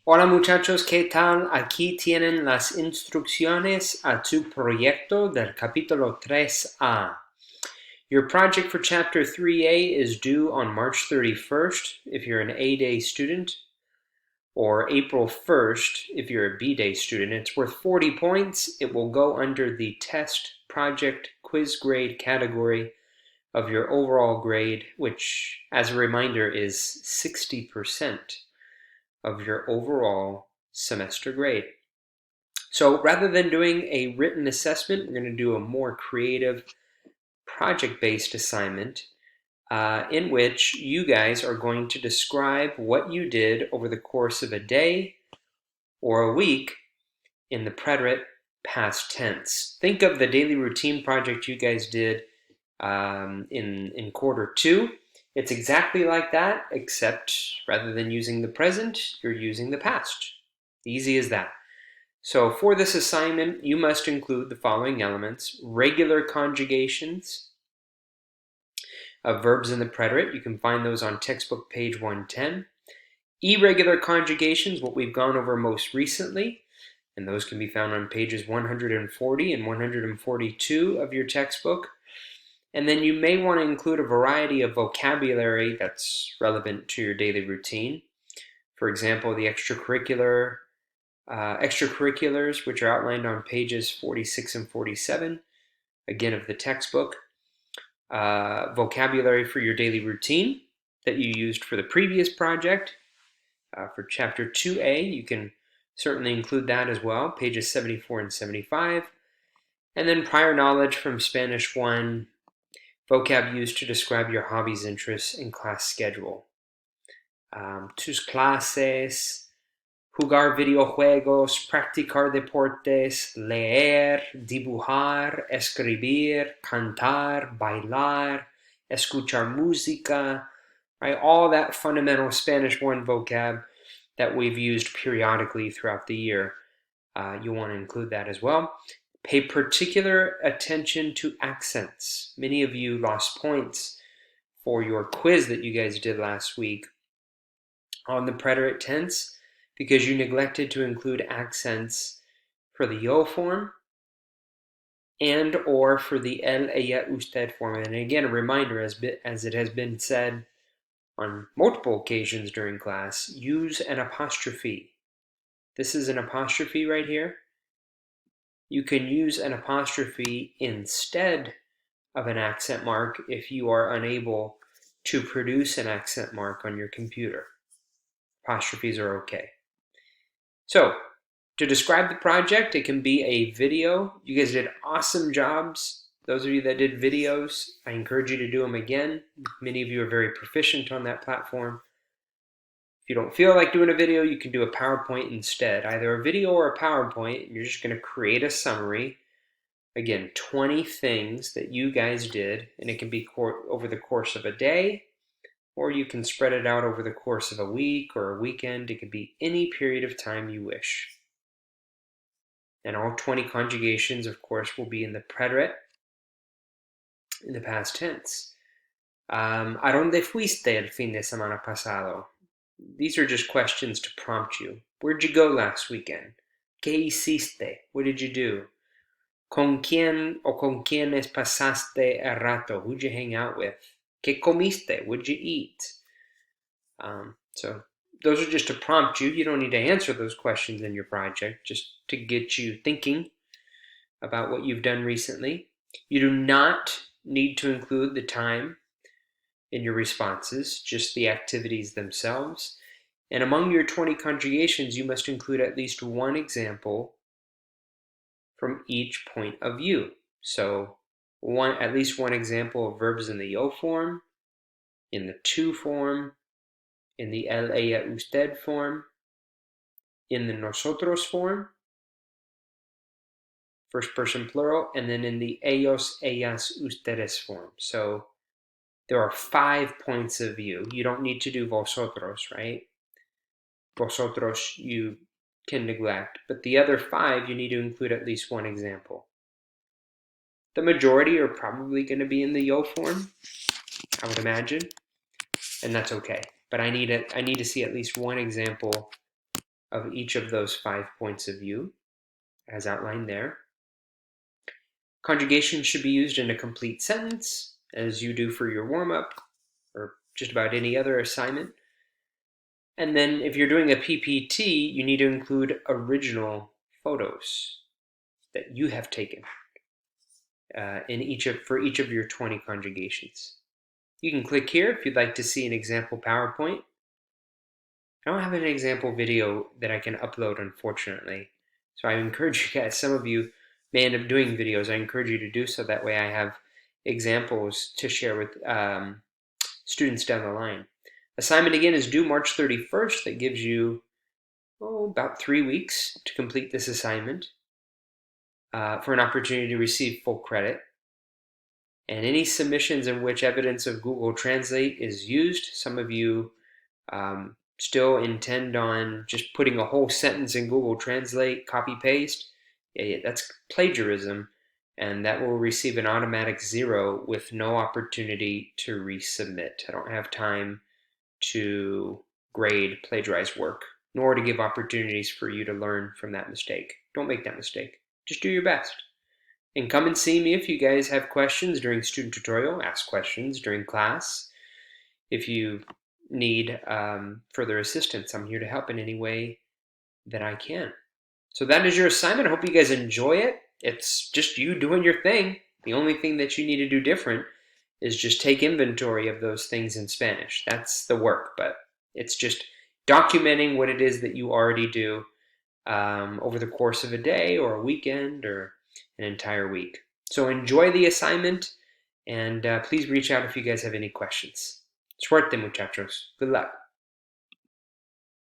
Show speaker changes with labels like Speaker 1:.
Speaker 1: Hola muchachos, ¿qué tal? Aquí tienen las instrucciones a tu proyecto del capítulo 3A. Your project for chapter 3A is due on March 31st if you're an A-day student, or April 1st if you're a B-day student. It's worth 40 points. It will go under the test project quiz grade category of your overall grade, which, as a reminder, is 60% of your overall semester grade. So rather than doing a written assessment, we're going to do a more creative project-based assignment in which you guys are going to describe what you did over the course of a day or a week in the preterite past tense. Think of the daily routine project you guys did in quarter 2. It's exactly like that, except rather than using the present, you're using the past. Easy as that. So for this assignment, you must include the following elements: regular conjugations of verbs in the preterite. You can find those on textbook page 110. Irregular conjugations, what we've gone over most recently, and those can be found on pages 140 and 142 of your textbook. And then you may want to include a variety of vocabulary that's relevant to your daily routine. For example, the extracurriculars, which are outlined on pages 46 and 47, again, of the textbook. Vocabulary for your daily routine that you used for the previous project. For chapter 2A, you can certainly include that as well, pages 74 and 75. And then prior knowledge from Spanish 1, vocab used to describe your hobbies, interests, and class schedule. Tus clases, jugar videojuegos, practicar deportes, leer, dibujar, escribir, cantar, bailar, escuchar música, right? All that fundamental Spanish 1 vocab that we've used periodically throughout the year. You want to include that as well. Pay particular attention to accents. Many of you lost points for your quiz that you guys did last week on the preterite tense because you neglected to include accents for the yo form and or for the él, ella, usted form. And again, a reminder, as it has been said on multiple occasions during class, use an apostrophe. This is an apostrophe right here. You can use an apostrophe instead of an accent mark if you are unable to produce an accent mark on your computer. Apostrophes are okay. So, to describe the project, it can be a video. You guys did awesome jobs. Those of you that did videos, I encourage you to do them again. Many of you are very proficient on that platform. If you don't feel like doing a video, you can do a PowerPoint instead. Either a video or a PowerPoint. You're just going to create a summary. Again, 20 things that you guys did, and it can be over the course of a day, or you can spread it out over the course of a week or a weekend. It could be any period of time you wish. And all 20 conjugations, of course, will be in the preterite, in the past tense. ¿A dónde fuiste el fin de semana pasado? These are just questions to prompt you. Where'd you go last weekend? ¿Qué hiciste? What did you do? ¿Con quién o con quiénes pasaste el rato? Who'd you hang out with? ¿Qué comiste? What'd you eat? So those are just to prompt you. You don't need to answer those questions in your project, just to get you thinking about what you've done recently. You do not need to include the time in your responses, just the activities themselves. And among your 20 conjugations, you must include at least one example from each point of view. So at least one example of verbs in the yo form, in the tu form, in the él, ella, usted form, in the nosotros form, first person plural, and then in the ellos, ellas, ustedes form. So there are 5 points of view. You don't need to do vosotros, right? Vosotros you can neglect, but the other 5 you need to include at least one example. The majority are probably going to be in the yo form, I would imagine, and that's okay. But I need to see at least one example of each of those 5 points of view, as outlined there. Conjugation should be used in a complete sentence, as you do for your warm-up, or just about any other assignment. And then if you're doing a PPT, you need to include original photos that you have taken for each of your 20 conjugations. You can click here if you'd like to see an example PowerPoint. I don't have an example video that I can upload, unfortunately. So I encourage you guys, some of you may end up doing videos. I encourage you to do so. That way I have examples to share with students down the line. Assignment again is due March 31st. That gives you about 3 weeks to complete this assignment for an opportunity to receive full credit. And any submissions in which evidence of Google Translate is used, some of you still intend on just putting a whole sentence in Google Translate, copy paste. Yeah, that's plagiarism, and that will receive an automatic 0 with no opportunity to resubmit. I don't have time to grade plagiarized work, nor to give opportunities for you to learn from that mistake. Don't make that mistake. Just do your best. And come and see me if you guys have questions during student tutorial. Ask questions during class. If you need further assistance, I'm here to help in any way that I can. So that is your assignment. I hope you guys enjoy it. It's just you doing your thing. The only thing that you need to do different is just take inventory of those things in Spanish. That's the work, but it's just documenting what it is that you already do over the course of a day or a weekend or an entire week. So enjoy the assignment, and please reach out if you guys have any questions. Suerte, muchachos. Good luck.